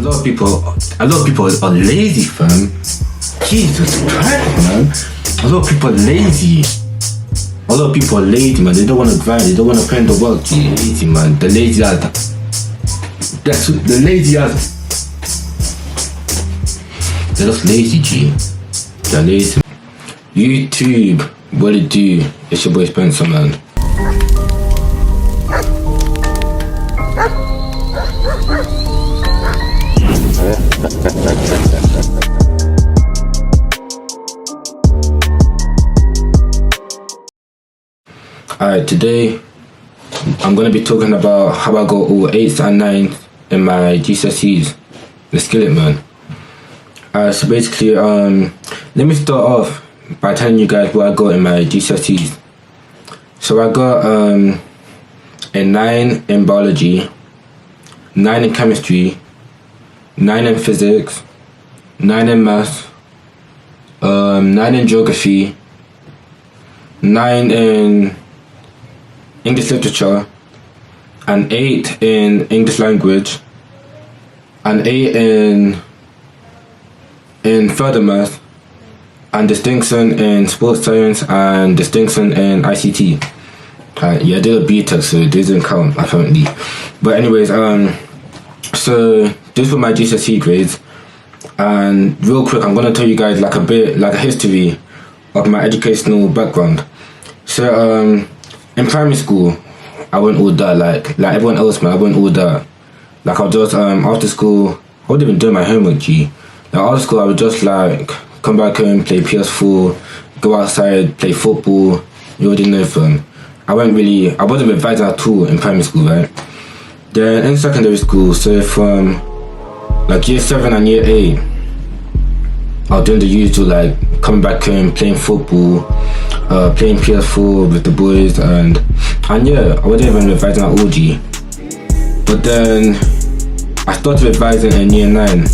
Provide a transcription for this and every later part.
A lot of people are lazy, fam. Jesus Christ, man. A lot of people are lazy. A lot of people are lazy, man. They don't want to grind. They don't want to put in the work. G. Lazy, man. The lazy as. That's the lazy as. They're just lazy, G. They're lazy. YouTube, what it do? It's your boy Spencer, man. Alright, today I'm gonna be talking about how I got all 8s and 9s in my GCSEs. Let's get it, man. So basically, let me start off by telling you guys what I got in my GCSEs. So I got a 9 in biology, 9 in chemistry, 9 in physics, 9 in maths, 9 in geography, 9 in English literature, and 8 in English language, and 8 in further math, and distinction in sports science, and distinction in ICT. Yeah, I did a BTEC, so it doesn't count apparently. But anyways, so this were my GCSE grades, and real quick, I'm gonna tell you guys like a history of my educational background. So in primary school, I went all that like everyone else, man. I went all that. Like I was just after school, I wasn't even doing my homework, G. Like after school, I would just like come back home, play PS4, go outside, play football. You already know, fun. I wasn't revising at all in primary school, right? Then in secondary school, so from like year 7 and year 8, I was doing the usual, like coming back home, playing football, playing PS4 with the boys, and yeah, I wasn't even revising at all, G. But then I started revising in year 9.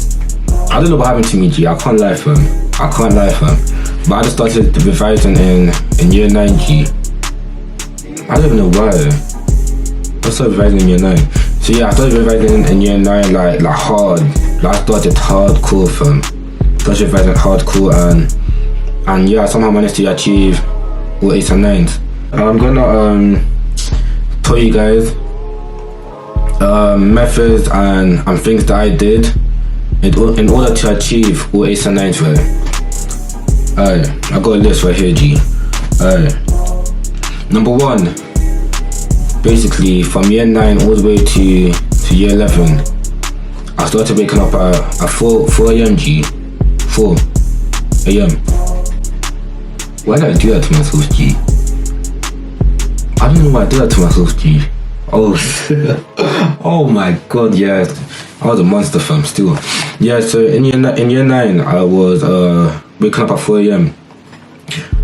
I don't know what happened to me, G. I can't lie, fam. But I just started revising in year 9, G. I don't even know why. I started revising in year 9. So yeah, I started revising in year 9 like hard. Like I started hardcore, fam. Started revising hardcore, and yeah, I somehow managed to achieve all 8s and 9s. I'm gonna tell you guys methods and things that I did in order to achieve all 8s and 9s, right? Alright, I got a list right here, G. Alright. Number 1, basically from year 9 all the way to year 11, I started waking up at 4 a.m. G. 4 a.m. Why did I do that to myself, G? I don't know why I did that to myself, G. Oh my god, yeah. I was a monster, fam, still. Yeah, so in year 9, I was waking up at 4 a.m.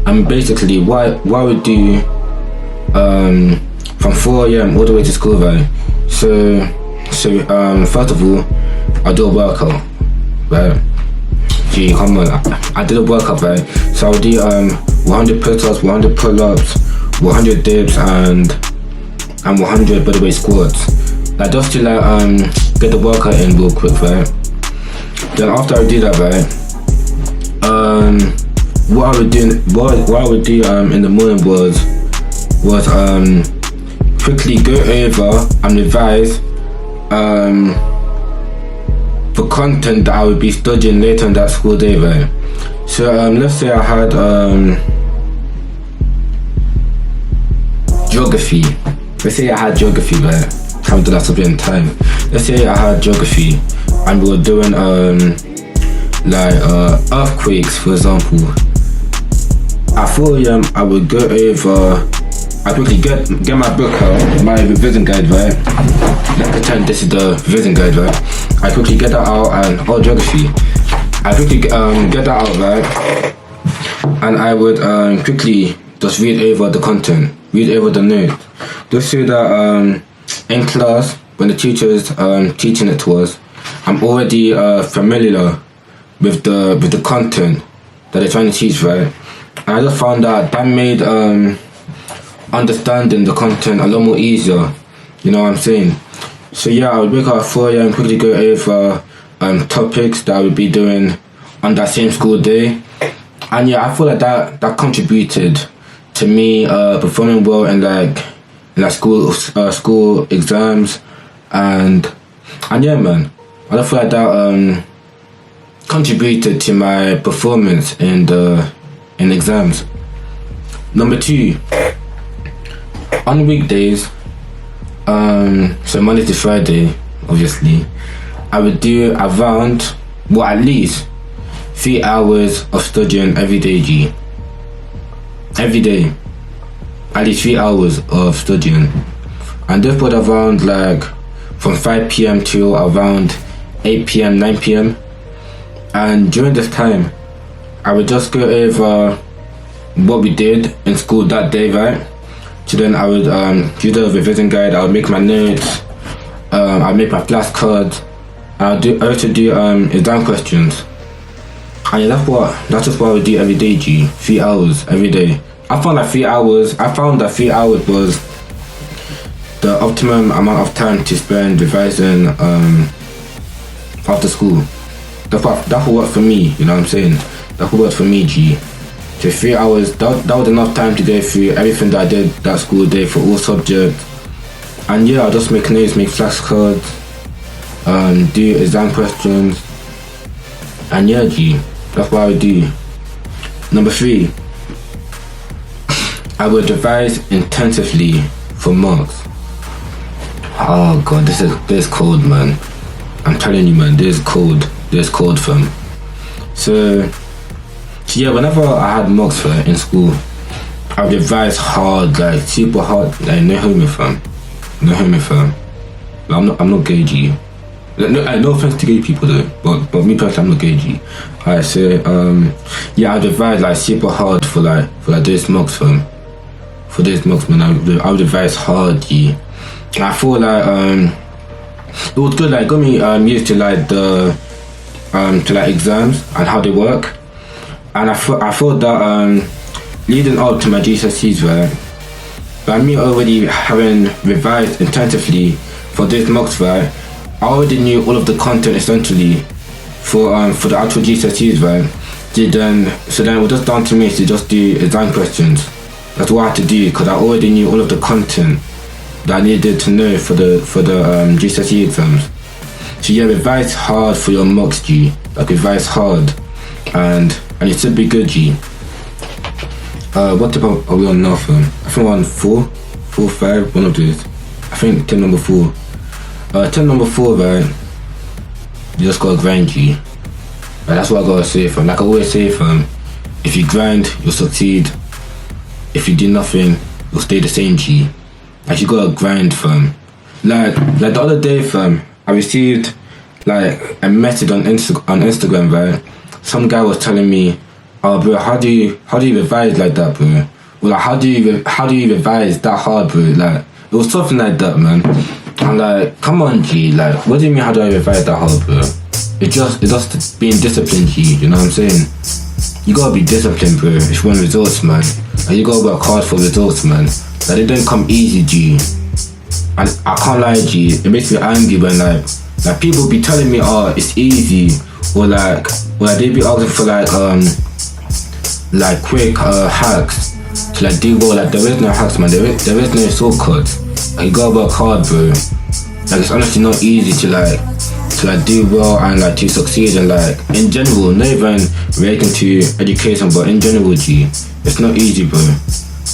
And basically, what I would do from 4 a.m. all the way to school, right? So first of all, I do a workout, right? Gee, come on, I did a workout, right? So I would do 100 push-ups, 100 pull-ups, 100 dips, and 100 bodyweight squats. Like just to like get the workout in real quick, right? Then after I do that, right, what I would do in the morning was quickly go over and revise the content that I would be studying later in that school day, right? So let's say I had geography. Let's say I had geography, right? Haven't done that subject in time. Let's say I had geography and we were doing earthquakes, for example. At 4 a.m. I would go over. I quickly get my book out, my revision guide, right? Let's pretend this is the revision guide, right? I quickly get that out and geography. I quickly get that out, right? And I would quickly just read over the content, read over the notes, just so that in class when the teacher is teaching it to us, I'm already familiar with the content that they're trying to teach, right? And I just found that made understanding the content a lot more easier, you know what I'm saying? So yeah, I would wake up at 4 a.m, quickly go over topics that I would be doing on that same school day. And yeah, I feel like that contributed to me performing well in school exams, and yeah, man, I feel like that contributed to my performance in exams. Number 2, on weekdays, so Monday to Friday, obviously, I would do around, well, at least 3 hours of studying every day, G. Every day. At least 3 hours of studying. And this was around like from 5 p.m. till around 8 p.m., 9 p.m. And during this time, I would just go over what we did in school that day, right? So then I would use the revision guide, I would make my notes, I'd make my flashcards, I also do exam questions. And yeah, that's just what I would do every day, G. 3 hours every day. I found that 3 hours was the optimum amount of time to spend revising after school. That's what worked for me, you know what I'm saying? That's what worked for me, G. So 3 hours, that was enough time to go through everything that I did that school day for all subjects. And yeah, I'll just make notes, make flashcards, do exam questions. And yeah, G, that's what I would do. Number 3, I would revise intensively for marks. Oh god, this is cold, man. I'm telling you, man, this is cold, fam. So yeah, whenever I had mocks for in school, I would revise hard, like super hard, like no homie, fam. Like, I'm not gay, G. No offense to gay people though, but me personally, I'm not gay, G. Alright, so yeah, I'd revise like super hard for those mocks, fam. For those mocks, man, I would revise hard, G. And I feel like it was good, like got me used to like the to like exams and how they work. And I thought that leading up to my GCSEs, right, by me already having revised intensively for these mocks, right, I already knew all of the content essentially for the actual GCSEs, right. So then it was just down to me to just do exam questions. That's what I had to do, because I already knew all of the content that I needed to know for the GCSE exams. So yeah, revise hard for your mocks, G. Like revise hard, and it should be good, G. What tip are we on now, fam? I think we're on 4, 5, one of these. I think tip number 4. Tip number 4, right? You just gotta grind, G. Right, that's what I gotta say, fam. Like I always say, fam, if you grind, you'll succeed. If you do nothing, you'll stay the same, G. Like you gotta grind, fam. Like the other day, fam, I received like a message on Instagram, right? Some guy was telling me, "Oh, bro, how do you revise like that, bro? Well, like, how do you revise that hard, bro?" Like it was something like that, man. I'm like, come on, G. Like, what do you mean? How do I revise that hard, bro? It's just being disciplined, G. You know what I'm saying? You gotta be disciplined, bro. If you want results, man. And you gotta work hard for results, man. Like they don't come easy, G. And I can't lie, G. It makes me angry when like people be telling me, "Oh, it's easy," or they be asking for like quick hacks to like do well. Like there is no hacks, man. There is no shortcuts. Like you gotta work hard, bro. Like it's honestly not easy to do well and like to succeed, and like in general, not even relating to education, but in general, G, it's not easy, bro.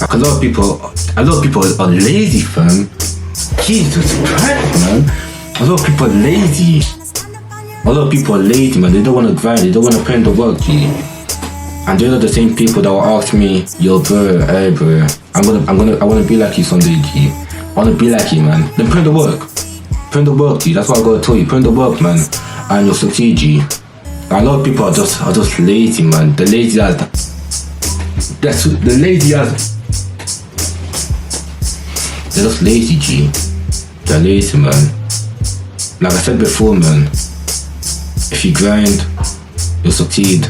Like a lot of people are lazy, fam. Jesus Christ, man. A lot of people are lazy. Man. They don't want to grind. They don't want to put in the work, G. And those are the same people that will ask me, "Yo, bro, hey, bro, I want to be like you someday, G. I want to be like you, man." Then put in the work. Put in the work, G. That's what I gotta tell you. Put in the work, man, and you'll succeed, G. A lot of people are just lazy, man. The lazy as. They're just lazy, G. They're lazy, man. Like I said before, man, if you grind, you'll succeed.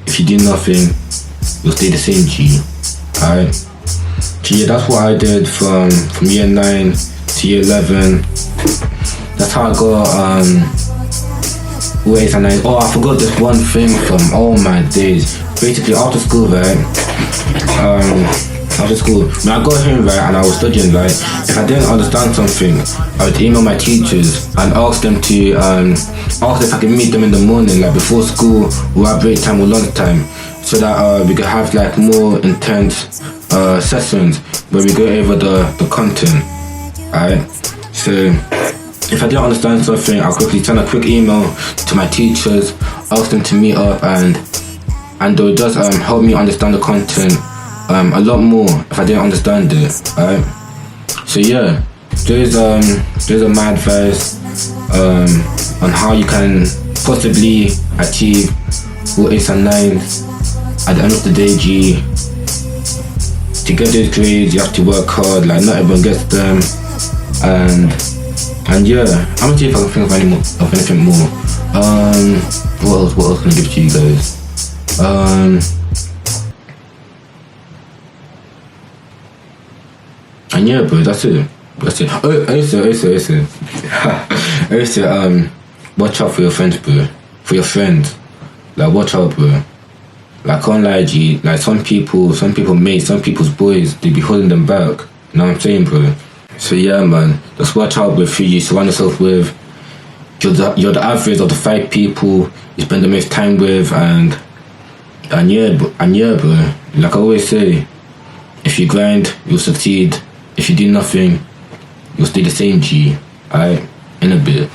If you do nothing, you'll stay the same, G. Alright? So yeah, that's what I did from year 9 to year 11. That's how I got all 8s and 9s. Oh, I forgot this one thing from all my days. Basically, after school, right? After school, when I got home, right, and I was studying, like, if I didn't understand something, I would email my teachers and ask them to, ask if I could meet them in the morning, like before school, or at break time or lunch time, so that we could have like more intense sessions where we go over the content, alright? So if I didn't understand something, I'll quickly send a quick email to my teachers, ask them to meet up, and they'll just help me understand the content a lot more if I didn't understand it, alright? So yeah, there's my advice on how you can possibly achieve all 8s and 9s at the end of the day, G. To get those grades, you have to work hard, like not everyone gets them, and yeah, I'm gonna see if I can think of anything more. What else can I give to you guys? And yeah, bro, that's it. Oh, also, watch out for your friends, bro. For your friends, like, watch out, bro. Like, I can't lie, G. Like, some people's mates, some people's boys, they be holding them back. You know what I'm saying, bro? So yeah, man, just watch out with who you surround yourself with. You're the average of the 5 people you spend the most time with, and yeah, bro. Like I always say, if you grind, you'll succeed. If you do nothing, you'll stay the same, G. Alright? In a bit.